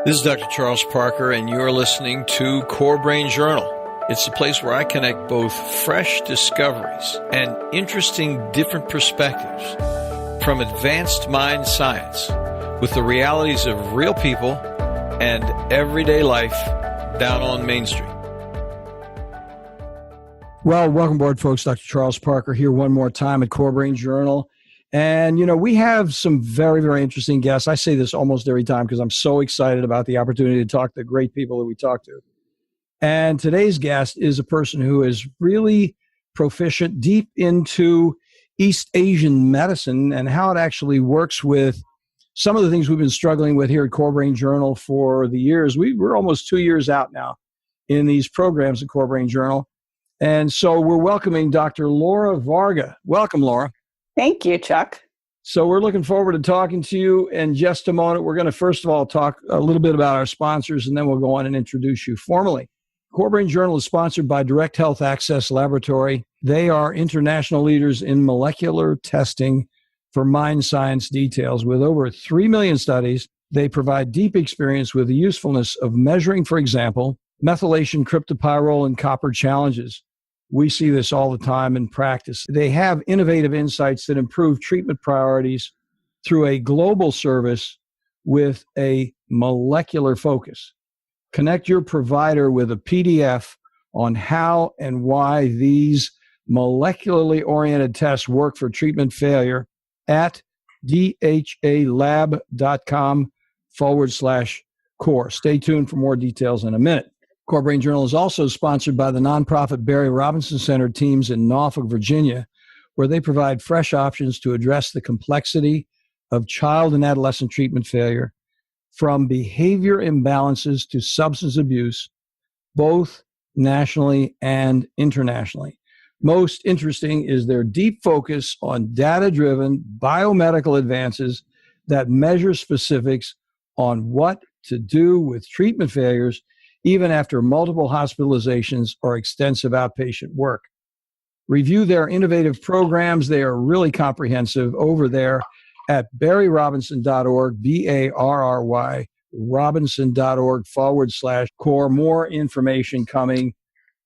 This is Dr. Charles Parker, and you're listening to Core Brain Journal. It's the place where I connect both fresh discoveries and interesting different perspectives from advanced mind science with the realities of real people and everyday life down on Main Street. Well, welcome aboard, folks. Dr. Charles Parker here one more time at Core Brain Journal. And, you know, we have some very, very interesting guests. I say this almost every time because I'm so excited about the opportunity to talk to great people that we talk to. And today's guest is a person who is really proficient, deep into East Asian medicine and how it actually works with some of the things we've been struggling with here at Core Brain Journal for the years. We're almost 2 years out now in these programs at Core Brain Journal. And so we're welcoming Dr. Laura Varga. Welcome, Laura. Thank you, Chuck. So we're looking forward to talking to you in just a moment. We're going to first of all talk a little bit about our sponsors, and then we'll go on and introduce you formally. Core Brain Journal is sponsored by Direct Health Access Laboratory. They are international leaders in molecular testing for mind science details. With over 3 million studies, they provide deep experience with the usefulness of measuring, for example, methylation, cryptopyrrole, and copper challenges. We see this all the time in practice. They have innovative insights that improve treatment priorities through a global service with a molecular focus. Connect your provider with a PDF on how and why these molecularly oriented tests work for treatment failure at dhalab.com/core. Stay tuned for more details in a minute. Core Brain Journal is also sponsored by the nonprofit Barry Robinson Center teams in Norfolk, Virginia, where they provide fresh options to address the complexity of child and adolescent treatment failure, from behavior imbalances to substance abuse, both nationally and internationally. Most interesting is their deep focus on data-driven biomedical advances that measure specifics on what to do with treatment failures even after multiple hospitalizations or extensive outpatient work. Review their innovative programs. They are really comprehensive over there at barryrobinson.org, B-A-R-R-Y, robinson.org/core. More information coming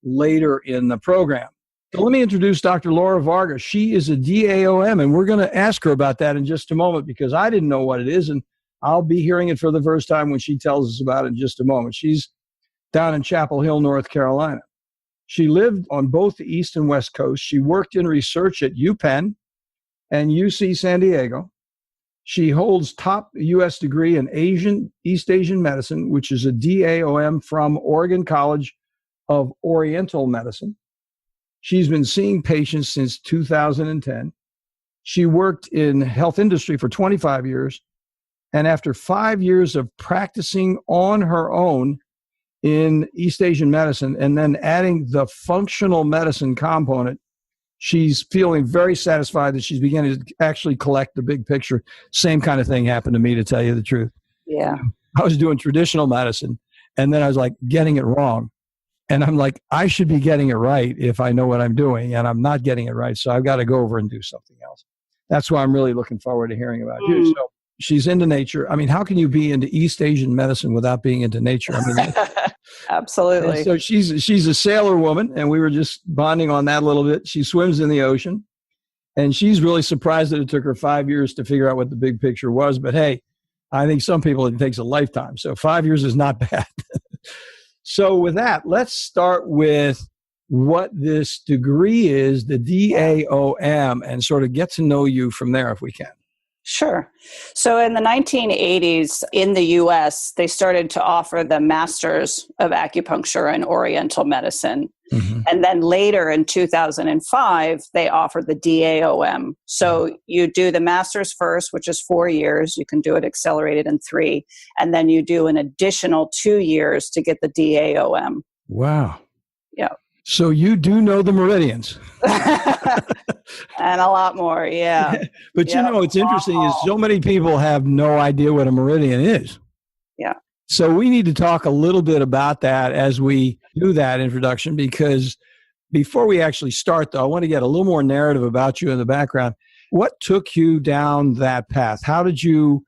later in the program. So let me introduce Dr. Laura Varga. She is a DAOM, and we're going to ask her about that in just a moment because I didn't know what it is, and I'll be hearing it for the first time when she tells us about it in just a moment. She's down in Chapel Hill, North Carolina. She lived on both the East and West Coast. She worked in research at UPenn and UC San Diego. She holds top U.S. degree in East Asian medicine, which is a DAOM from Oregon College of Oriental Medicine. She's been seeing patients since 2010. She worked in health industry for 25 years. And after 5 years of practicing on her own in East Asian medicine and then adding the functional medicine component, she's feeling very satisfied that she's beginning to actually collect the big picture. Same kind of thing happened to me, to tell you the truth. Yeah. I was doing traditional medicine, and then I was like getting it wrong. And I'm like, I should be getting it right if I know what I'm doing, and I'm not getting it right. So I've got to go over and do something else. That's why I'm really looking forward to hearing about you. So she's into nature. I mean, how can you be into East Asian medicine without being into nature? I mean, absolutely. So she's a sailor woman, and we were just bonding on that a little bit. She swims in the ocean, and she's really surprised that it took her 5 years to figure out what the big picture was. But hey, I think some people it takes a lifetime. So 5 years is not bad. So with that, let's start with what this degree is, the DAOM, and sort of get to know you from there if we can. Sure. So in the 1980s in the U.S., they started to offer the Masters of Acupuncture and Oriental Medicine. Mm-hmm. And then later in 2005, they offered the DAOM. So you do the Masters first, which is 4 years. You can do it accelerated in 3. And then you do an additional 2 years to get the DAOM. Wow. Yeah. So you do know the meridians. And a lot more, yeah. But you know, what's interesting is so many people have no idea what a meridian is. Yeah. So we need to talk a little bit about that as we do that introduction, because before we actually start, though, I want to get a little more narrative about you in the background. What took you down that path? How did you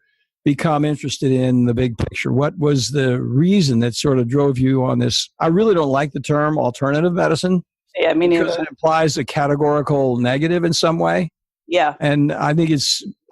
become interested in the big picture? What was the reason that sort of drove you on this? I really don't like the term alternative medicine. Yeah, me neither. Because it implies a categorical negative in some way. Yeah. And I think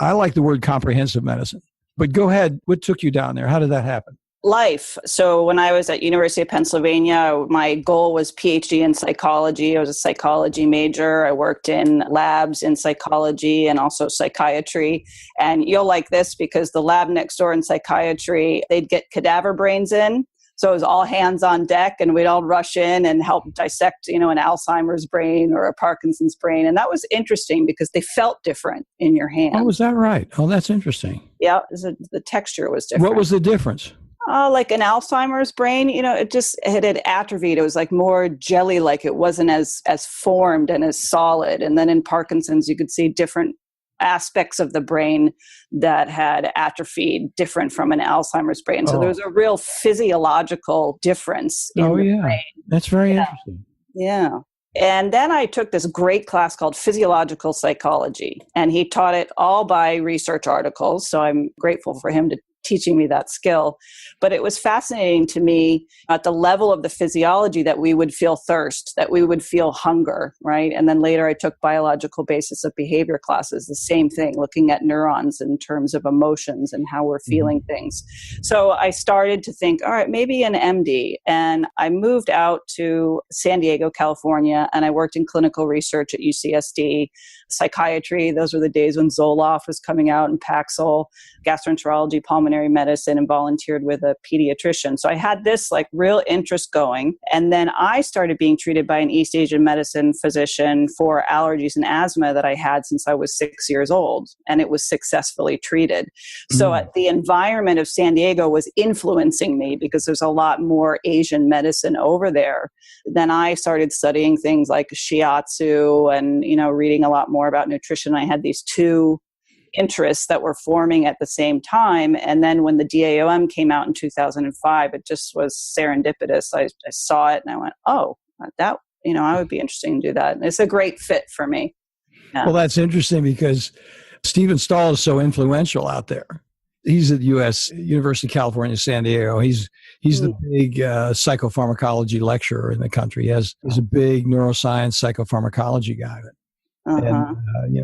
I like the word comprehensive medicine. But go ahead. What took you down there? How did that happen? Life. So when I was at University of Pennsylvania, my goal was PhD in psychology. I was a psychology major. I worked in labs in psychology and also psychiatry. And you'll like this because the lab next door in psychiatry, they'd get cadaver brains in. So it was all hands on deck, and we'd all rush in and help dissect, an Alzheimer's brain or a Parkinson's brain. And that was interesting because they felt different in your hand. Oh, was that right? Oh, that's interesting. Yeah, the texture was different. What was the difference? Like an Alzheimer's brain, it had atrophied. It was like more jelly-like. It wasn't as formed and as solid. And then in Parkinson's, you could see different aspects of the brain that had atrophied, different from an Alzheimer's brain. So there was a real physiological difference in the brain. That's very interesting. Yeah. And then I took this great class called Physiological Psychology, and he taught it all by research articles. So I'm grateful for him to teaching me that skill. But it was fascinating to me at the level of the physiology that we would feel thirst, that we would feel hunger, right? And then later I took biological basis of behavior classes, the same thing, looking at neurons in terms of emotions and how we're feeling things. So I started to think, all right, maybe an MD. And I moved out to San Diego, California, and I worked in clinical research at UCSD, psychiatry. Those were the days when Zoloft was coming out and Paxil, gastroenterology, pulmonary medicine, and volunteered with a pediatrician. So I had this like real interest going. And then I started being treated by an East Asian medicine physician for allergies and asthma that I had since I was 6 years old. And it was successfully treated. So the environment of San Diego was influencing me because there's a lot more Asian medicine over there. Then I started studying things like shiatsu and, reading a lot more about nutrition. I had these two interests that were forming at the same time. And then when the DAOM came out in 2005, it just was serendipitous. I saw it and I went, oh, that, I would be interested to do that. And it's a great fit for me. Yeah. Well, that's interesting because Stephen Stahl is so influential out there. He's at University of California, San Diego. He's the big psychopharmacology lecturer in the country. He's a big neuroscience psychopharmacology guy. And,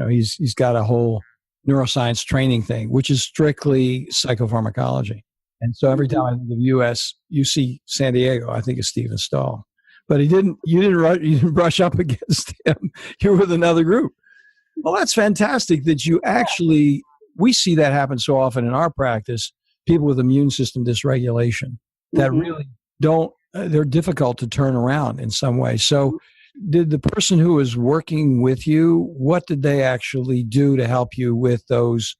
he's got a whole neuroscience training thing, which is strictly psychopharmacology. And so every time I think of UC San Diego, I think of Stephen Stahl. But you didn't brush up against him. You're with another group. Well, that's fantastic that you actually, we see that happen so often in our practice, people with immune system dysregulation that really they're difficult to turn around in some way. So did the person who was working with you, what did they actually do to help you with those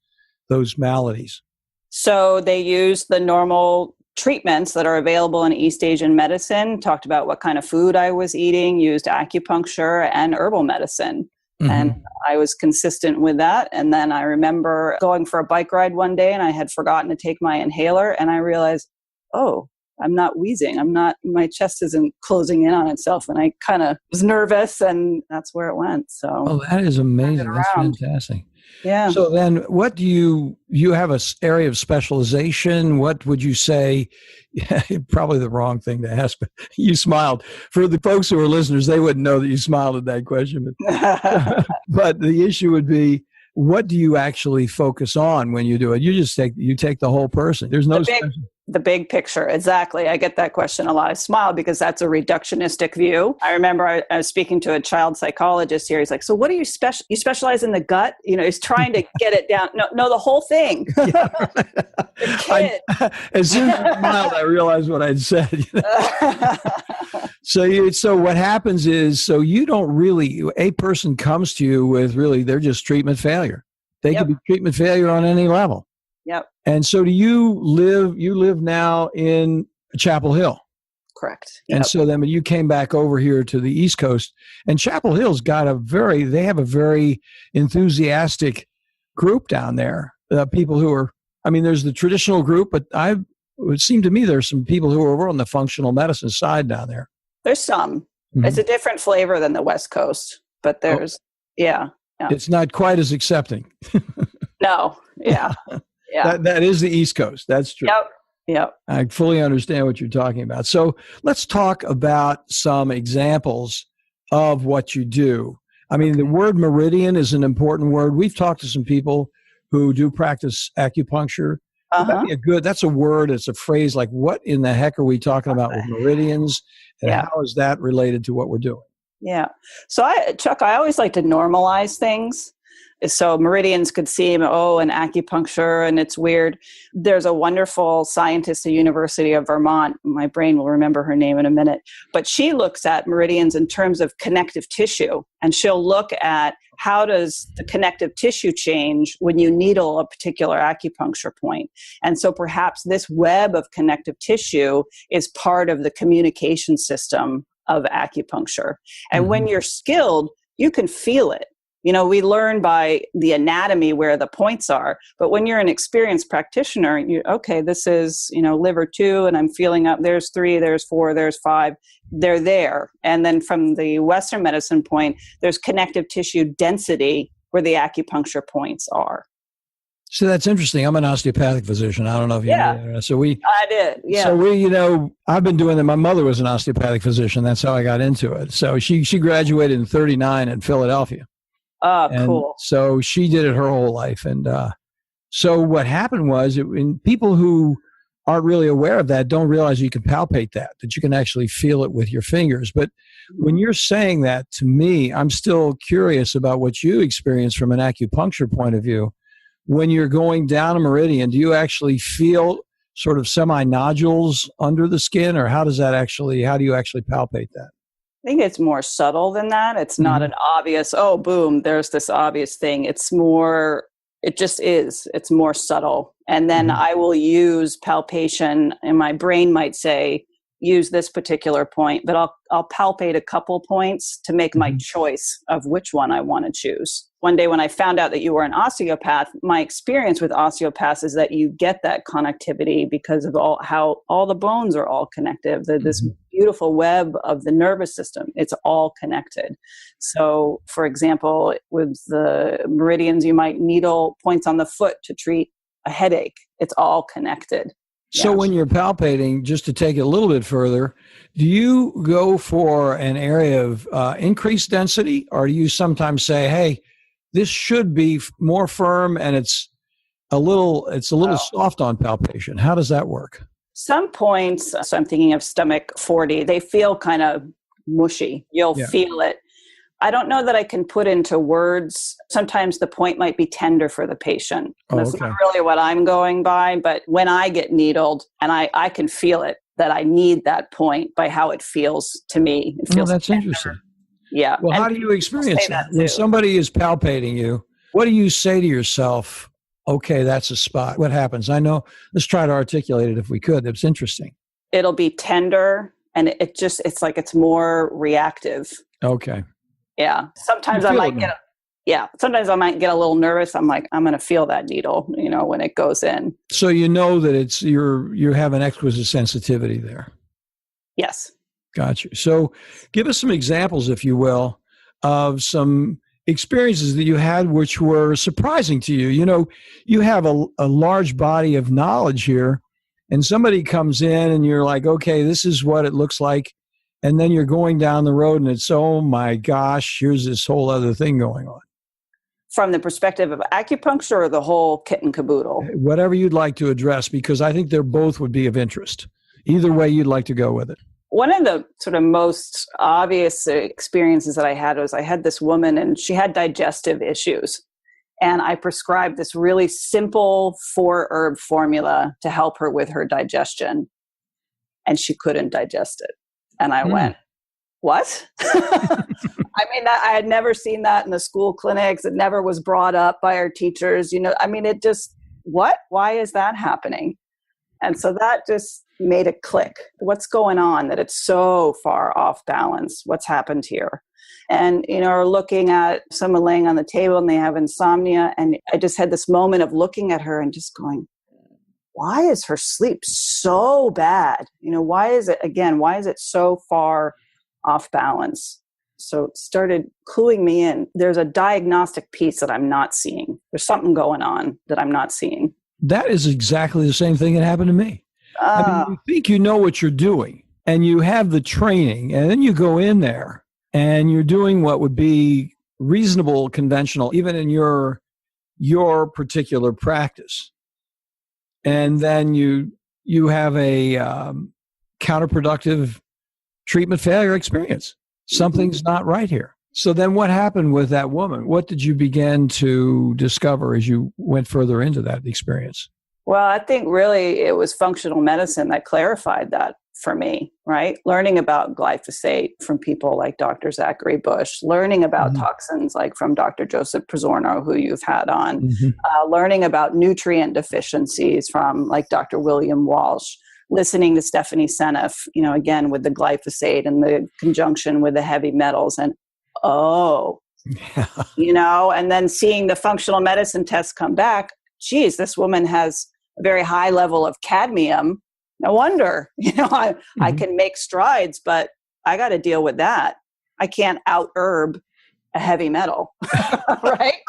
maladies? So they used the normal treatments that are available in East Asian medicine, talked about what kind of food I was eating, used acupuncture and herbal medicine. And I was consistent with that. And then I remember going for a bike ride one day and I had forgotten to take my inhaler and I realized, oh, I'm not wheezing. My chest isn't closing in on itself. And I kind of was nervous and that's where it went. So that is amazing. That's fantastic. Yeah. So then what do you have an area of specialization? What would you say? Probably the wrong thing to ask, but you smiled. For the folks who are listeners, they wouldn't know that you smiled at that question. But the issue would be, what do you actually focus on when you do it? You just take the whole person. There's no the big picture. Exactly. I get that question a lot. I smile because that's a reductionistic view. I remember I was speaking to a child psychologist here. He's like, so what do you specialize in the gut? He's trying to get it down. No, the whole thing. As soon as I smiled, I realized what I'd said. So what happens is, you don't really, a person comes to you with they're just treatment failure. They could be treatment failure on any level. Yep. And so you live now in Chapel Hill. Correct. Yep. And so then when you came back over here to the East Coast, and Chapel Hill's got they have a very enthusiastic group down there. People who are, there's the traditional group, but it would seem to me there's some people who are over on the functional medicine side down there. There's some. It's a different flavor than the West Coast, but there's, yeah. It's not quite as accepting. No. Yeah. Yeah. That is the East Coast. That's true. Yep. Yep. I fully understand what you're talking about. So let's talk about some examples of what you do. I mean, the word meridian is an important word. We've talked to some people who do practice acupuncture. That's a word, it's a phrase like, what in the heck are we talking about with meridians? And how is that related to what we're doing? Yeah. So Chuck, I always like to normalize things. So meridians could seem, an acupuncture, and it's weird. There's a wonderful scientist at the University of Vermont. My brain will remember her name in a minute. But she looks at meridians in terms of connective tissue. And she'll look at how does the connective tissue change when you needle a particular acupuncture point. And so perhaps this web of connective tissue is part of the communication system of acupuncture. And when you're skilled, you can feel it. We learn by the anatomy where the points are, but when you're an experienced practitioner, this is, liver 2, and I'm feeling up, there's 3, there's 4, there's 5, they're there. And then from the Western medicine point, there's connective tissue density where the acupuncture points are. So that's interesting. I'm an osteopathic physician. I don't know if you knew that. I did. Yeah. So I've been doing that. My mother was an osteopathic physician. That's how I got into it. So she graduated in 1939 in Philadelphia. Oh, cool. So she did it her whole life. And so what happened was, people who aren't really aware of that don't realize you can palpate that you can actually feel it with your fingers. But when you're saying that to me, I'm still curious about what you experience from an acupuncture point of view. When you're going down a meridian, do you actually feel sort of semi-nodules under the skin, or how do you actually palpate that? I think it's more subtle than that. It's not an obvious, boom, there's this obvious thing. It's more, it just is. It's more subtle. And then I will use palpation, and my brain might say, use this particular point, but I'll palpate a couple points to make my choice of which one I want to choose. One day when I found out that you were an osteopath, my experience with osteopaths is that you get that connectivity because of how all the bones are all connected. This beautiful web of the nervous system, it's all connected. So, for example, with the meridians, you might needle points on the foot to treat a headache. It's all connected. So when you're palpating, just to take it a little bit further, do you go for an area of increased density, or do you sometimes say, hey, this should be more firm and it's a little soft on palpation? How does that work? Some points, so I'm thinking of stomach 40, they feel kind of mushy. You'll feel it. I don't know that I can put into words. Sometimes the point might be tender for the patient. That's not really what I'm going by, but when I get needled and I can feel it, that I need that point by how it feels to me. It feels that's tender. interesting. Yeah. Well, how do you experience that? When somebody is palpating you, what do you say to yourself? Okay, that's a spot. What happens? I know. Let's try to articulate it if we could. It's interesting. It'll be tender, and it's like it's more reactive. Okay. Yeah. Sometimes I might get a little nervous. I'm like, I'm going to feel that needle, when it goes in. So you know that you have an exquisite sensitivity there. Yes. Got you. So give us some examples, if you will, of some experiences that you had which were surprising to you. You have a large body of knowledge here, and somebody comes in and you're like, okay, this is what it looks like. And then you're going down the road and it's, oh my gosh, here's this whole other thing going on. From the perspective of acupuncture or the whole kit and caboodle? Whatever you'd like to address, because I think they're both would be of interest. Either way you'd like to go with it. One of the sort of most obvious experiences that I had was I had this woman and she had digestive issues. And I prescribed this really simple 4-herb formula to help her with her digestion. And she couldn't digest it. And I went, what? I mean, I had never seen that in the school clinics. It never was brought up by our teachers. It just, what? Why is that happening? And so that just made a click. What's going on that it's so far off balance? What's happened here? And, we're looking at someone laying on the table and they have insomnia. And I just had this moment of looking at her and just going, why is her sleep so bad? Why is it so far off balance? So it started cluing me in. There's a diagnostic piece that I'm not seeing. There's something going on that I'm not seeing. That is exactly the same thing that happened to me. I mean, you think you know what you're doing and you have the training, and then you go in there and you're doing what would be reasonable, conventional, even in your particular practice. And then you have a counterproductive treatment failure experience. Something's not right here. So then what happened with that woman? What did you begin to discover as you went further into that experience? Well, I think really it was functional medicine that clarified that for me, right? Learning about glyphosate from people like Dr. Zachary Bush, learning about toxins like from Dr. Joseph Pizzorno, who you've had on, learning about nutrient deficiencies from like Dr. William Walsh, listening to Stephanie Seneff, again, with the glyphosate and the conjunction with the heavy metals, and and then seeing the functional medicine tests come back, geez, this woman has a very high level of cadmium. No wonder, I can make strides, but I got to deal with that. I can't out-herb a heavy metal, right?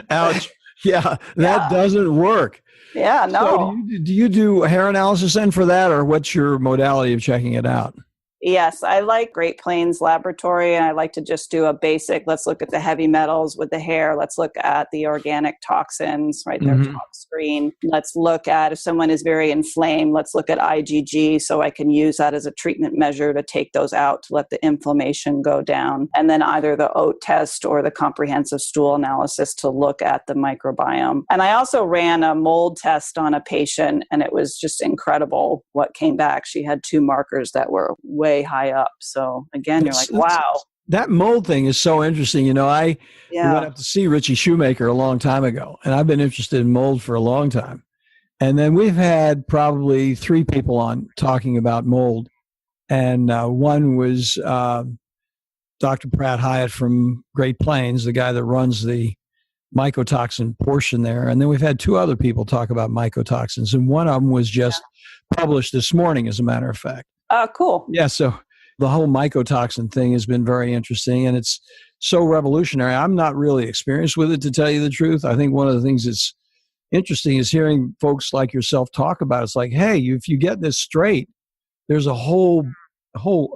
Ouch. Yeah, that doesn't work. Yeah, no. So do you do hair analysis then for that, or what's your modality of checking it out? Yes, I like Great Plains Laboratory, and I like to just do a basic, let's look at the heavy metals with the hair. Let's look at the organic toxins, right? Their top screen. Let's look at if someone is very inflamed, let's look at IgG, so I can use that as a treatment measure to take those out to let the inflammation go down. And then either the OAT test or the comprehensive stool analysis to look at the microbiome. And I also ran a mold test on a patient, and it was just incredible what came back. She had 2 markers that were way high up. So again, you're like, wow. That mold thing is so interesting. I went up to see Richie Shoemaker a long time ago, and I've been interested in mold for a long time. And then we've had probably 3 people on talking about mold. And one was Dr. Pratt Hyatt from Great Plains, the guy that runs the mycotoxin portion there. And then we've had 2 other people talk about mycotoxins. And one of them was just published this morning, as a matter of fact. Cool. Yeah, so the whole mycotoxin thing has been very interesting, and it's so revolutionary. I'm not really experienced with it, to tell you the truth. I think one of the things that's interesting is hearing folks like yourself talk about it. It's like, hey, if you get this straight, there's a whole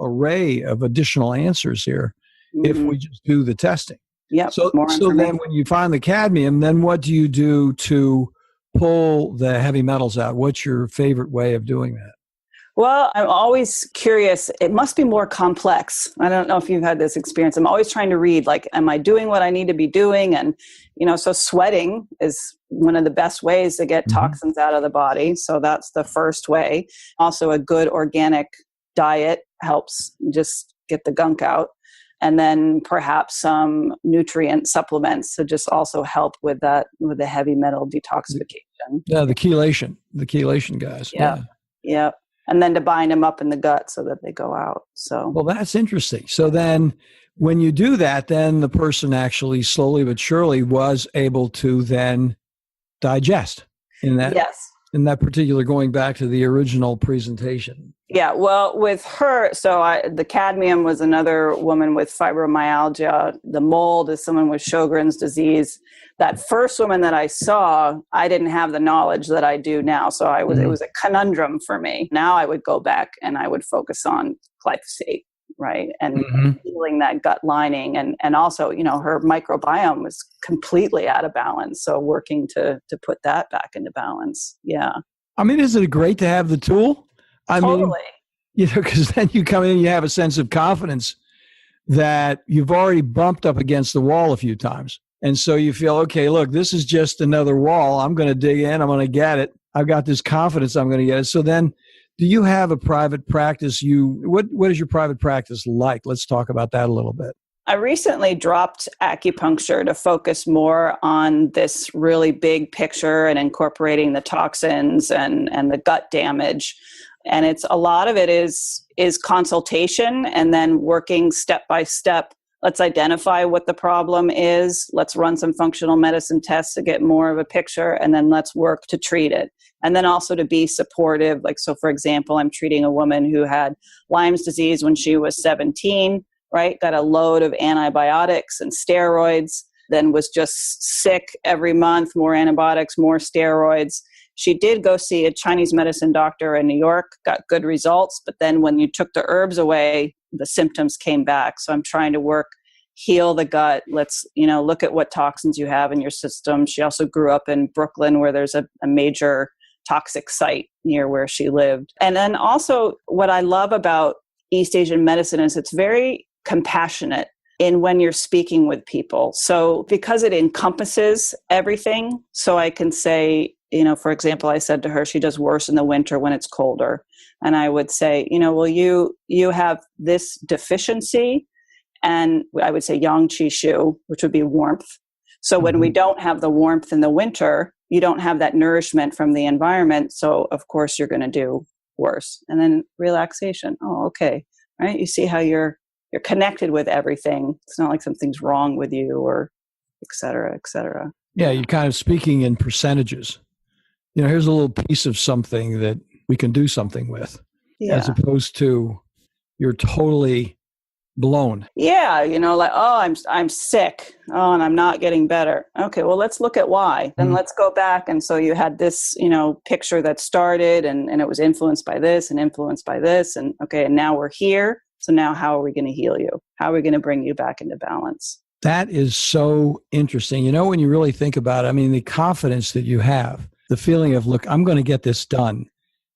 array of additional answers here if we just do the testing. Yeah. So then when you find the cadmium, then what do you do to pull the heavy metals out? What's your favorite way of doing that? Well, I'm always curious. It must be more complex. I don't know if you've had this experience. I'm always trying to read, like, am I doing what I need to be doing? And, so sweating is one of the best ways to get toxins out of the body. So that's the first way. Also, a good organic diet helps just get the gunk out. And then perhaps some nutrient supplements to just also help with that, with the heavy metal detoxification. Yeah, the chelation guys. Yeah. And then to bind them up in the gut so that they go out. So, well, that's interesting. So then when you do that, then the person actually slowly but surely was able to then digest in that. Yes. In that particular, going back to the original presentation. Yeah, well, with her, the cadmium was another woman with fibromyalgia. The mold is someone with Sjogren's disease. That first woman that I saw, I didn't have the knowledge that I do now. So it was a conundrum for me. Now I would go back and I would focus on glyphosate, right? And healing that gut lining. And also, her microbiome was completely out of balance. So working to put that back into balance. Yeah. I mean, isn't it great to have the tool? Totally. Because then you come in and you have a sense of confidence that you've already bumped up against the wall a few times. And so you feel, okay, look, this is just another wall. I'm going to dig in. I'm going to get it. I've got this confidence I'm going to get it. So then do you have a private practice? What is your private practice like? Let's talk about that a little bit. I recently dropped acupuncture to focus more on this really big picture and incorporating the toxins and the gut damage. And a lot of it is consultation and then working step by step. Let's identify what the problem is. Let's run some functional medicine tests to get more of a picture, and then let's work to treat it. And then also to be supportive. Like, so for example, I'm treating a woman who had Lyme's disease when she was 17, right? Got a load of antibiotics and steroids. then was just sick every month, more antibiotics, more steroids. She did go see a Chinese medicine doctor in New York, got good results, but then when you took the herbs away, the symptoms came back. So I'm trying to heal the gut. Let's, look at what toxins you have in your system. She also grew up in Brooklyn, where there's a major toxic site near where she lived. And then also what I love about East Asian medicine is it's very compassionate in when you're speaking with people. So because it encompasses everything, so I can say, for example, I said to her, she does worse in the winter when it's colder. And I would say, well, you have this deficiency, and I would say yang qi shu, which would be warmth. So when we don't have the warmth in the winter, you don't have that nourishment from the environment. So of course you're going to do worse. And then relaxation. Oh, okay. Right. You see how you're connected with everything. It's not like something's wrong with you, or et cetera, et cetera. Yeah. You're kind of speaking in percentages. Here's a little piece of something that we can do something with, as opposed to you're totally blown. Yeah. Like, oh, I'm sick. Oh, and I'm not getting better. Okay. Well, let's look at why. Then let's go back. And so you had this, picture that started and it was influenced by this and influenced by this. And okay. And now we're here. So now how are we going to heal you? How are we going to bring you back into balance? That is so interesting. When you really think about it, the confidence that you have, the feeling of, look, I'm going to get this done,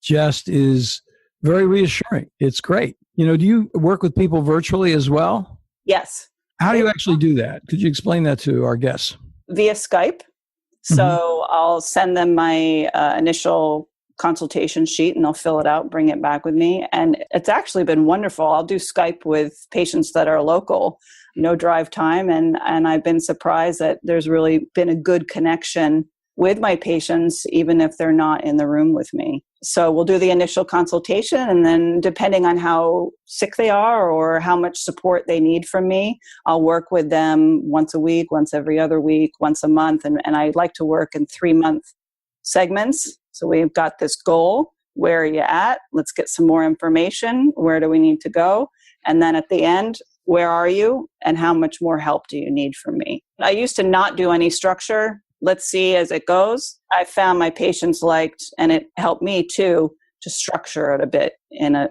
just is very reassuring. It's great. Do you work with people virtually as well? Yes. How do you actually do that? Could you explain that to our guests? Via Skype. So I'll send them my initial consultation sheet and they'll fill it out, bring it back with me. And it's actually been wonderful. I'll do Skype with patients that are local, no drive time. And I've been surprised that there's really been a good connection with my patients, even if they're not in the room with me. So we'll do the initial consultation, and then depending on how sick they are or how much support they need from me, I'll work with them once a week, once every other week, once a month. And I like to work in 3-month segments. So we've got this goal. Where are you at? Let's get some more information. Where do we need to go? And then at the end, where are you? And how much more help do you need from me? I used to not do any structure. Let's see as it goes. I found my patients liked, and it helped me too, to structure it a bit in a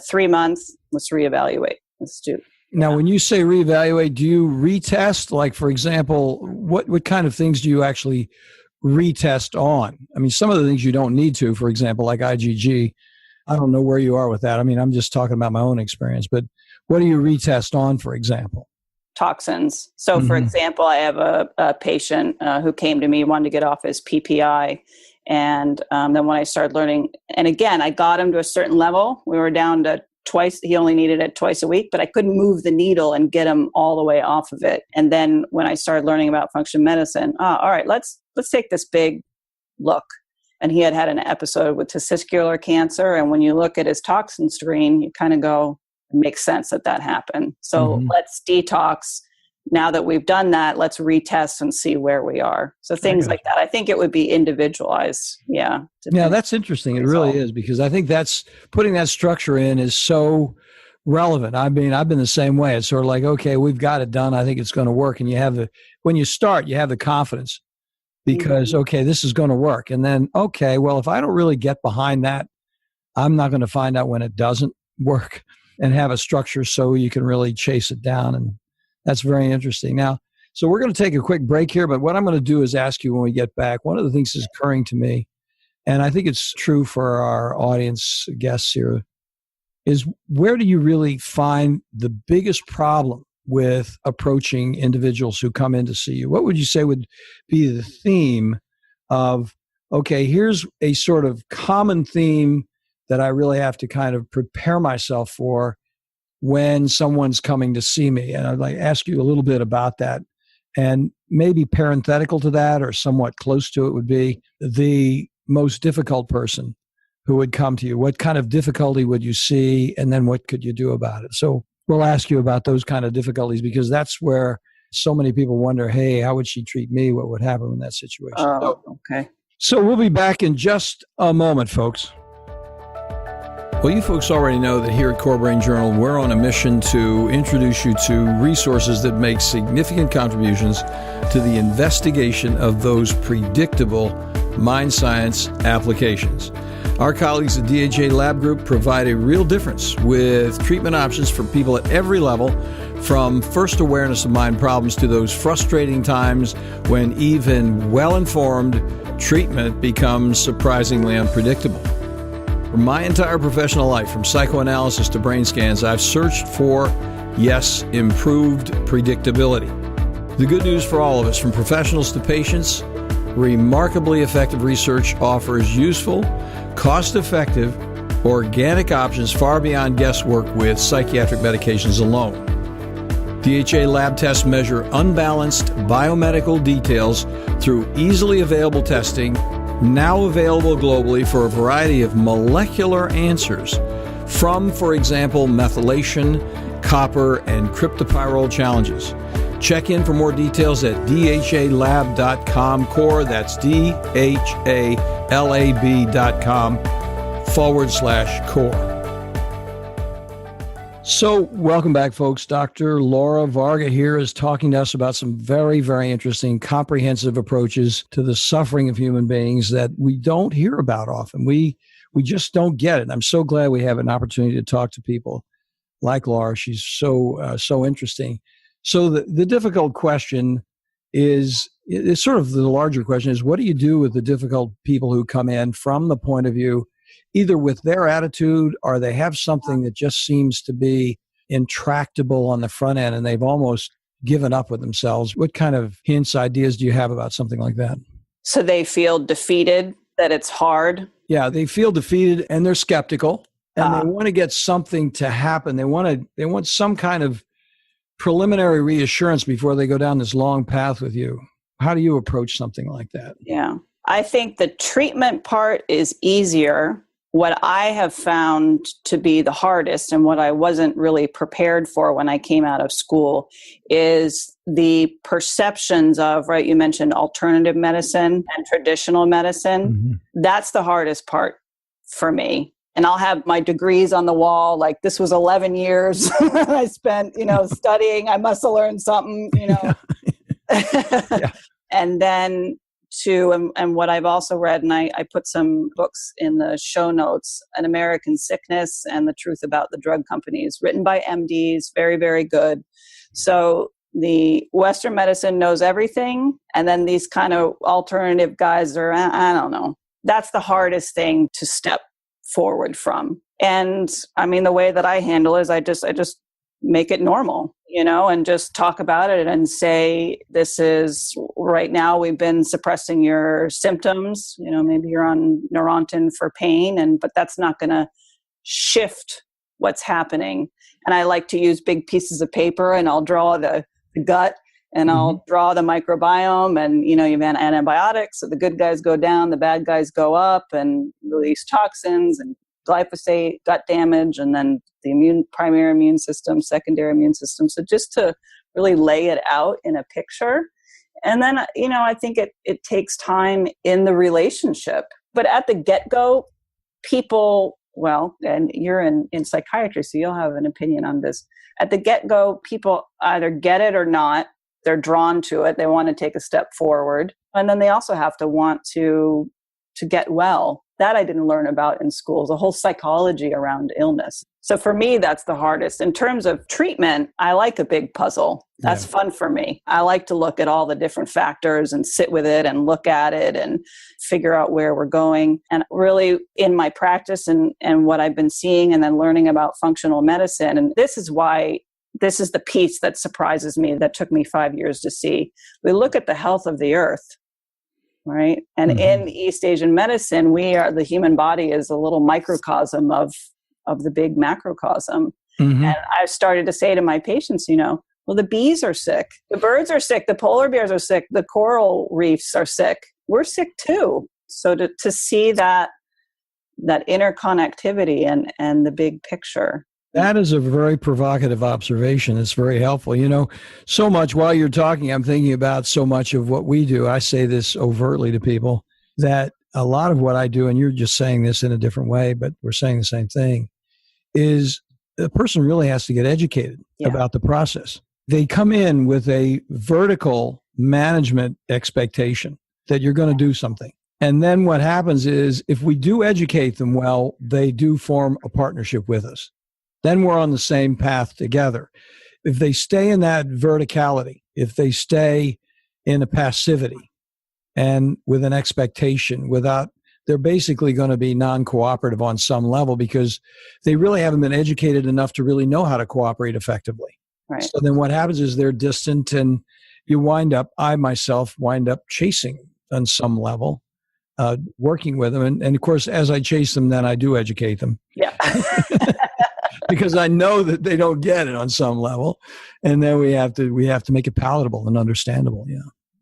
3 months. Let's reevaluate. Let's do. Now, when you say reevaluate, do you retest? Like, for example, what kind of things do you actually retest on? Some of the things you don't need to, for example, like IgG. I don't know where you are with that. I'm just talking about my own experience, but what do you retest on, for example? Toxins. So for example, I have a patient who came to me, wanted to get off his PPI. And then when I started learning, and again, I got him to a certain level. We were down to twice. He only needed it twice a week, but I couldn't move the needle and get him all the way off of it. And then when I started learning about functional medicine, all right, let's take this big look. And he had an episode with testicular cancer. And when you look at his toxin screen, you kind of go, it makes sense that happened. So let's detox. Now that we've done that, let's retest and see where we are. So things like that. I think it would be individualized. Yeah. Yeah, that's interesting. It really is, because I think that's putting that structure in is so relevant. I've been the same way. It's sort of like, okay, we've got it done. I think it's going to work. And when you start, you have the confidence because, okay, this is going to work. And then, okay, well, if I don't really get behind that, I'm not going to find out when it doesn't work, and have a structure so you can really chase it down. And that's very interesting. Now, so we're going to take a quick break here, but what I'm going to do is ask you when we get back, one of the things that's occurring to me, and I think it's true for our audience guests here, is where do you really find the biggest problem with approaching individuals who come in to see you? What would you say would be the theme of, okay, here's a sort of common theme that I really have to kind of prepare myself for when someone's coming to see me? And I'd like to ask you a little bit about that. And maybe parenthetical to that, or somewhat close to it, would be the most difficult person who would come to you. What kind of difficulty would you see? And then what could you do about it? So we'll ask you about those kind of difficulties, because that's where so many people wonder, hey, how would she treat me? What would happen in that situation? Oh, okay. So we'll be back in just a moment, folks. Well, you folks already know that here at Core Brain Journal, we're on a mission to introduce you to resources that make significant contributions to the investigation of those predictable mind science applications. Our colleagues at DHA Lab Group provide a real difference with treatment options for people at every level, from first awareness of mind problems to those frustrating times when even well-informed treatment becomes surprisingly unpredictable. For my entire professional life, from psychoanalysis to brain scans, I've searched for, yes, improved predictability. The good news for all of us, from professionals to patients, remarkably effective research offers useful, cost-effective, organic options far beyond guesswork with psychiatric medications alone. DHA lab tests measure unbalanced biomedical details through easily available testing, now available globally for a variety of molecular answers from, for example, methylation, copper, and cryptopyrrole challenges. Check in for more details at dhalab.com core. That's dhalab.com/core. So welcome back, folks. Dr. Laura Varga here is talking to us about some very, very interesting, comprehensive approaches to the suffering of human beings that we don't hear about often. We just don't get it. And I'm so glad we have an opportunity to talk to people like Laura. She's so interesting. So the difficult question is sort of the larger question is, what do you do with the difficult people who come in from the point of view either with their attitude or they have something that just seems to be intractable on the front end and they've almost given up with themselves? What kind of hints, ideas do you have about something like that? So they feel defeated, that it's hard? Yeah, they feel defeated and they're skeptical and they want to get something to happen. They want some kind of preliminary reassurance before they go down this long path with you. How do you approach something like that? Yeah, I think the treatment part is easier. What I have found to be the hardest and what I wasn't really prepared for when I came out of school is the perceptions of, right, you mentioned alternative medicine and traditional medicine. Mm-hmm. That's the hardest part for me. And I'll have my degrees on the wall, like this was 11 years I spent, studying. I must have learned something, Yeah. And then and what I've also read, and I put some books in the show notes, An American Sickness and The Truth About the Drug Companies, written by MDs, very, very good. So the Western medicine knows everything, and then these kind of alternative guys are, I don't know. That's the hardest thing to step forward from. And I mean, the way that I handle is I just make it normal, and just talk about it and say, this is right now we've been suppressing your symptoms. Maybe you're on Neurontin for pain, but that's not going to shift what's happening. And I like to use big pieces of paper and I'll draw the gut and I'll draw the microbiome and, you've had antibiotics. So the good guys go down, the bad guys go up and release toxins and glyphosate, gut damage, and then the primary immune system, secondary immune system. So just to really lay it out in a picture. And then, I think it takes time in the relationship. But at the get-go, people, and you're in psychiatry, so you'll have an opinion on this. At the get-go, people either get it or not. They're drawn to it. They want to take a step forward. And then they also have to want to get well. That I didn't learn about in schools, a whole psychology around illness. So for me, that's the hardest. In terms of treatment, I like a big puzzle. That's fun for me. I like to look at all the different factors and sit with it and look at it and figure out where we're going. And really in my practice and what I've been seeing and then learning about functional medicine, and this is the piece that surprises me, that took me 5 years to see. We look at the health of the earth. Right. And in East Asian medicine, the human body is a little microcosm of the big macrocosm. And I've started to say to my patients, the bees are sick, the birds are sick, the polar bears are sick, the coral reefs are sick. We're sick too. So to see that interconnectivity and the big picture. That is a very provocative observation. It's very helpful. So much while you're talking, I'm thinking about so much of what we do. I say this overtly to people, that a lot of what I do, and you're just saying this in a different way, but we're saying the same thing, is the person really has to get educated about the process. They come in with a vertical management expectation that you're going to do something. And then what happens is if we do educate them well, they do form a partnership with us. Then we're on the same path together. If they stay in that verticality, if they stay in a passivity and with an expectation they're basically going to be non-cooperative on some level because they really haven't been educated enough to really know how to cooperate effectively. Right. So then what happens is they're distant and I myself wind up chasing on some level, working with them. And of course, as I chase them, then I do educate them. Yeah. Because I know that they don't get it on some level. And then we have to make it palatable and understandable. Yeah.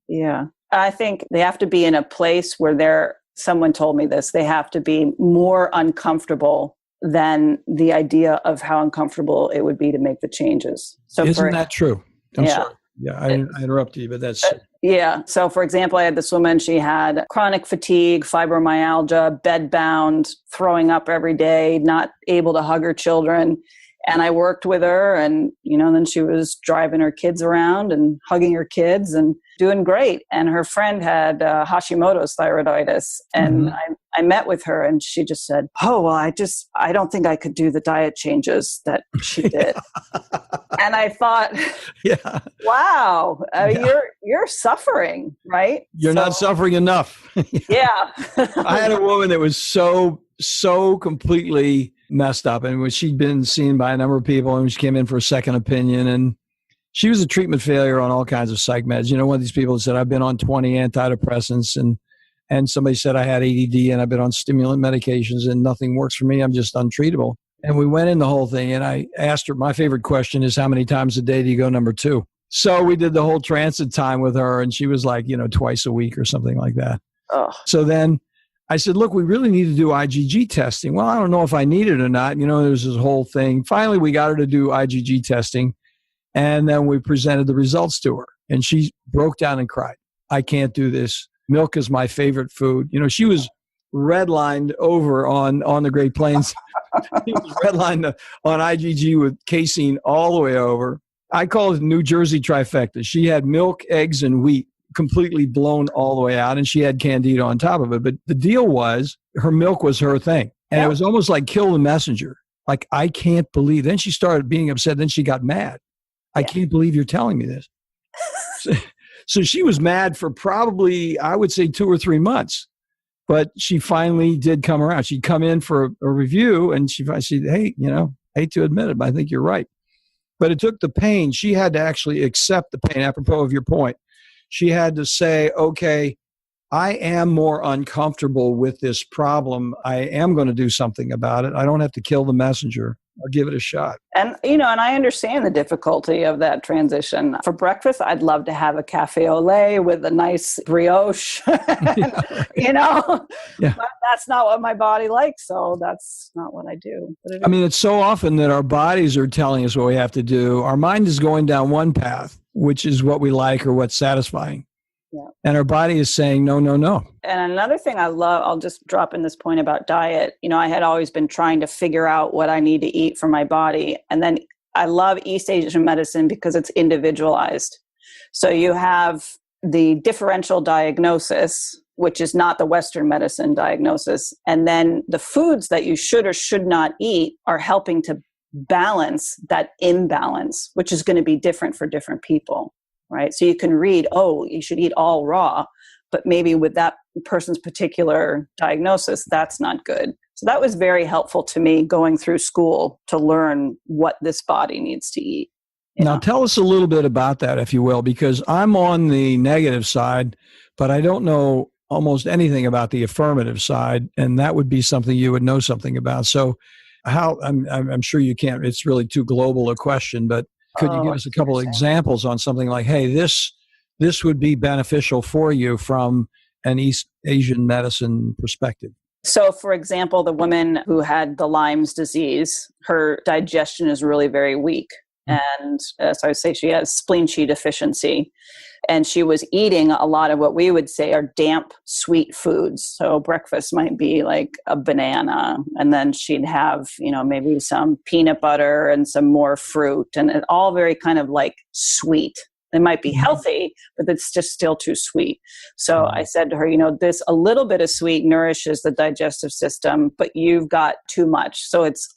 Yeah. I think they have to be in a place where someone told me this, they have to be more uncomfortable than the idea of how uncomfortable it would be to make the changes. So isn't that true? I'm sorry. Yeah, I interrupted you, but that's... Yeah. So for example, I had this woman, she had chronic fatigue, fibromyalgia, bedbound, throwing up every day, not able to hug her children. And I worked with her and, then she was driving her kids around and hugging her kids and doing great. And her friend had Hashimoto's thyroiditis. And I met with her and she just said, oh, well, I don't think I could do the diet changes that she did. And I thought, wow, you're suffering, right? You're not suffering enough. Yeah. I had a woman that was so completely messed up, and she'd been seen by a number of people, and she came in for a second opinion, and she was a treatment failure on all kinds of psych meds. One of these people said, I've been on 20 antidepressants, and somebody said I had ADD, and I've been on stimulant medications, and nothing works for me. I'm just untreatable. And we went in the whole thing, and I asked her, my favorite question is, how many times a day do you go number 2? So we did the whole transit time with her, and she was like, twice a week or something like that. Oh. So then I said, look, we really need to do IgG testing. Well, I don't know if I need it or not. There's this whole thing. Finally, we got her to do IgG testing. And then we presented the results to her. And she broke down and cried. I can't do this. Milk is my favorite food. She was redlined over on the Great Plains. She was redlined on IgG with casein all the way over. I call it New Jersey trifecta. She had milk, eggs, and wheat completely blown all the way out, and she had candida on top of it. But the deal was her milk was her thing. And it was almost like kill the messenger. Like, I can't believe. Then she started being upset. Then she got mad. I can't believe you're telling me this. So she was mad for probably, I would say, 2 or 3 months. But she finally did come around. She'd come in for a review, and she said, hey, hate to admit it, but I think you're right. But it took the pain. She had to actually accept the pain, apropos of your point. She had to say, okay, I am more uncomfortable with this problem. I am going to do something about it. I don't have to kill the messenger. I'll give it a shot. And, and I understand the difficulty of that transition. For breakfast, I'd love to have a cafe au lait with a nice brioche, But that's not what my body likes. So that's not what I do. It's so often that our bodies are telling us what we have to do. Our mind is going down one path, which is what we like or what's satisfying. Yeah. And our body is saying, no, no, no. And another thing I love, I'll just drop in this point about diet. I had always been trying to figure out what I need to eat for my body. And then I love East Asian medicine because it's individualized. So you have the differential diagnosis, which is not the Western medicine diagnosis. And then the foods that you should or should not eat are helping to balance that imbalance, which is going to be different for different people. Right. So you can read, oh, you should eat all raw, but maybe with that person's particular diagnosis, that's not good. So that was very helpful to me going through school to learn what this body needs to eat. Now, tell us a little bit about that, if you will, because I'm on the negative side, but I don't know almost anything about the affirmative side. And that would be something you would know something about. So I'm sure you can't, it's really too global a question, but could you give us a couple of examples on something like, hey, this would be beneficial for you from an East Asian medicine perspective? So, for example, the woman who had the Lyme's disease, her digestion is really very weak. And as I say, she has spleen chi deficiency. And she was eating a lot of what we would say are damp, sweet foods. So breakfast might be like a banana, and then she'd have, maybe some peanut butter and some more fruit, and it all very kind of like sweet. It might be healthy, but it's just still too sweet. So I said to her, this a little bit of sweet nourishes the digestive system, but you've got too much. So it's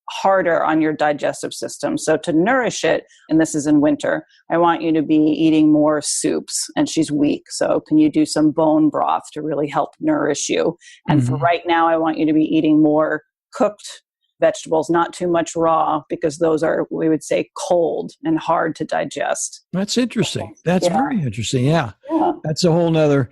harder on your digestive system. So to nourish it, and this is in winter, I want you to be eating more soups. And she's weak. So can you do some bone broth to really help nourish you? And for right now, I want you to be eating more cooked vegetables, not too much raw, because those are, we would say, cold and hard to digest. That's interesting. That's very interesting. Yeah. That's a whole nother.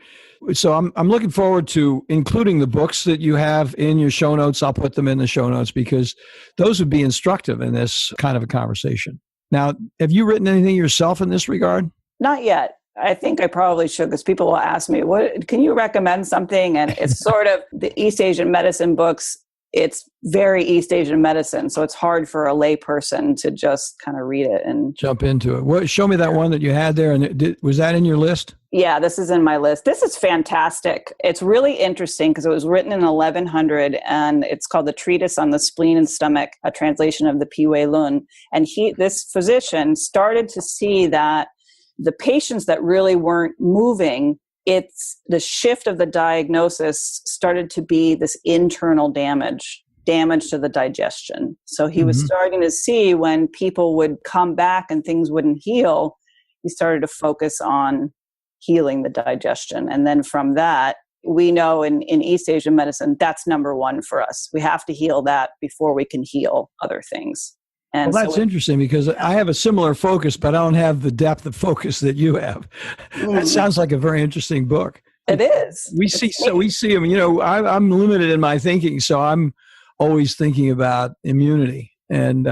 So I'm looking forward to including the books that you have in your show notes. I'll put them in the show notes because those would be instructive in this kind of a conversation. Now, have you written anything yourself in this regard? Not yet. I think I probably should, because people will ask me, "What can you recommend something?" And it's sort of the East Asian medicine books. It's very East Asian medicine, so it's hard for a lay person to just kind of read it and jump into it. Show me that one that you had there. And was that in your list? Yeah, this is in my list. This is fantastic. It's really interesting because it was written in 1100, and it's called the Treatise on the Spleen and Stomach, a translation of the Pi Wei Lun. And this physician started to see that the patients that really weren't moving, it's the shift of the diagnosis started to be this internal damage to the digestion. So he was starting to see when people would come back and things wouldn't heal, he started to focus on healing the digestion. And then from that, we know in East Asian medicine, that's number one for us. We have to heal that before we can heal other things. And well, that's interesting because I have a similar focus, but I don't have the depth of focus that you have. That sounds like a very interesting book. It is. We see them, I'm limited in my thinking, so I'm always thinking about immunity, and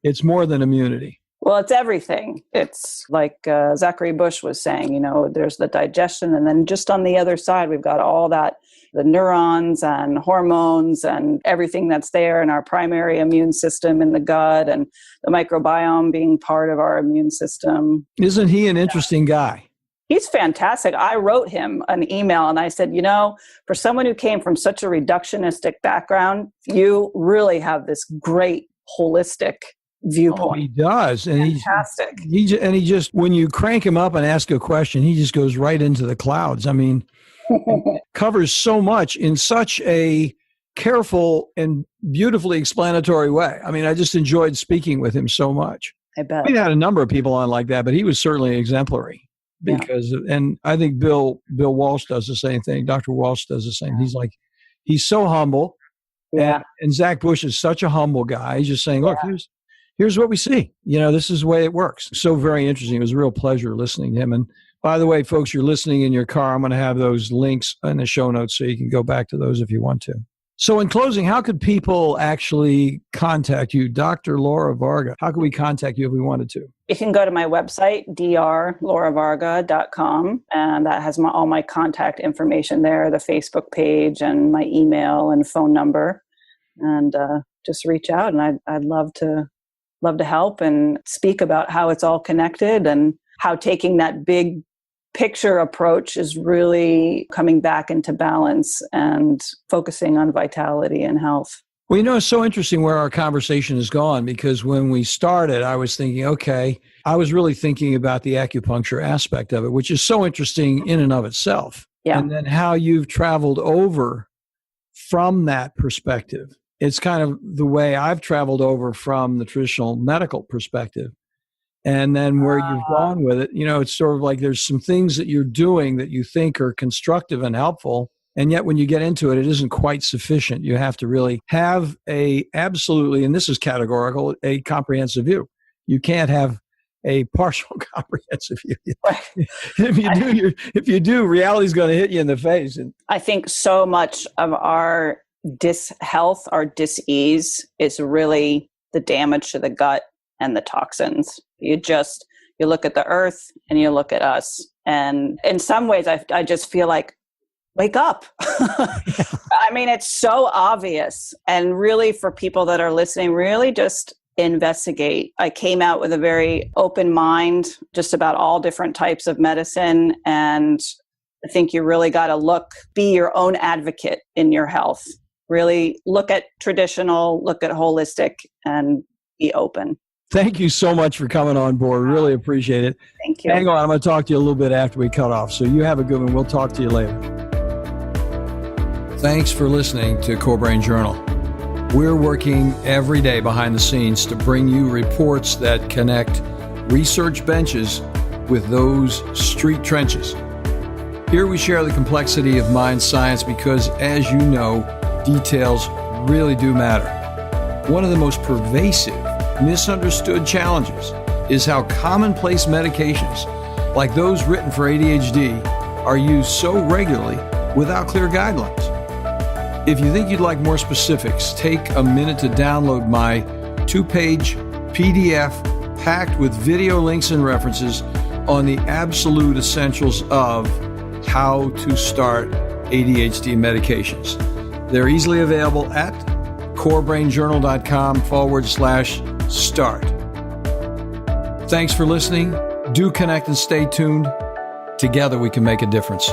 it's more than immunity. Well, it's everything. It's like Zachary Bush was saying, there's the digestion, and then just on the other side, we've got all that, the neurons and hormones and everything that's there in our primary immune system in the gut, and the microbiome being part of our immune system. Isn't he an interesting guy? He's fantastic. I wrote him an email and I said, for someone who came from such a reductionistic background, you really have this great holistic viewpoint. Oh, he does. And fantastic. He just, when you crank him up and ask a question, he just goes right into the clouds. I mean, covers so much in such a careful and beautifully explanatory way. I mean, I just enjoyed speaking with him so much. I bet. We had a number of people on like that, but he was certainly exemplary because, and I think Bill Walsh does the same thing. Dr. Walsh does the same. He's so humble. Yeah. And Zach Bush is such a humble guy. He's just saying, look, here's what we see. This is the way it works. So very interesting. It was a real pleasure listening to him. And by the way, folks, you're listening in your car. I'm going to have those links in the show notes so you can go back to those if you want to. So in closing, how could people actually contact you? Dr. Laura Varga, how can we contact you if we wanted to? You can go to my website, drlauravarga.com, and that has all my contact information there, the Facebook page and my email and phone number. And just reach out, and I'd love to help and speak about how it's all connected and how taking that big picture approach is really coming back into balance and focusing on vitality and health. Well, it's so interesting where our conversation has gone, because when we started, I was thinking, I was really thinking about the acupuncture aspect of it, which is so interesting in and of itself. Yeah. And then how you've traveled over from that perspective. It's kind of the way I've traveled over from the traditional medical perspective. And then where you've gone with it, it's sort of like there's some things that you're doing that you think are constructive and helpful. And yet when you get into it, it isn't quite sufficient. You have to really have absolutely, and this is categorical, a comprehensive view. You can't have a partial comprehensive view. If you do, reality's going to hit you in the face. And I think so much of our dishealth, our dis-ease is really the damage to the gut and the toxins. You look at the earth and you look at us. And in some ways, I just feel like, wake up. I mean, it's so obvious. And really for people that are listening, really just investigate. I came out with a very open mind just about all different types of medicine. And I think you really got to be your own advocate in your health. Really look at traditional, look at holistic, and be open. Thank you so much for coming on board. Really appreciate it. Thank you. Hang on, I'm going to talk to you a little bit after we cut off. So you have a good one. We'll talk to you later. Thanks for listening to Core Brain Journal. We're working every day behind the scenes to bring you reports that connect research benches with those street trenches. Here we share the complexity of mind science because, as you know, details really do matter. One of the most pervasive, misunderstood challenges is how commonplace medications, like those written for ADHD, are used so regularly without clear guidelines. If you think you'd like more specifics, take a minute to download my 2-page PDF packed with video links and references on the absolute essentials of how to start ADHD medications. They're easily available at corebrainjournal.com/start. Thanks for listening. Do connect and stay tuned. Together we can make a difference.